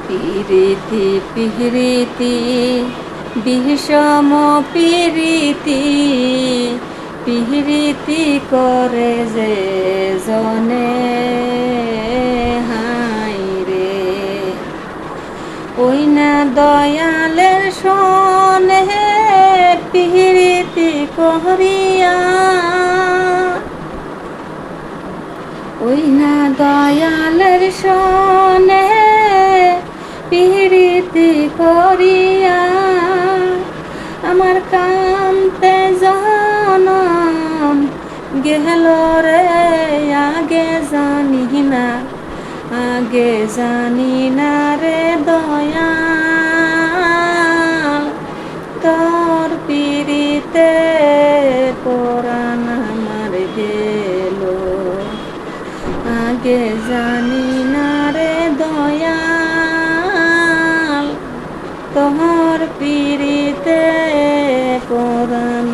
পিরিতি পিরিতি বিষম পিরিতি পিরিতি করে যে জনে হাই রে ওই না দয়ালের সনে পিরিতি করিয়া ওই না দয়ালের সনে পিরিতি করিয়া আমার কান্তে জনম গেল রে আগে জানি না রে দয়াল তোর পিরিতে পরাণ আমার গেল আগে জানি না রে দয়াল তোর পিরিতে পরাণ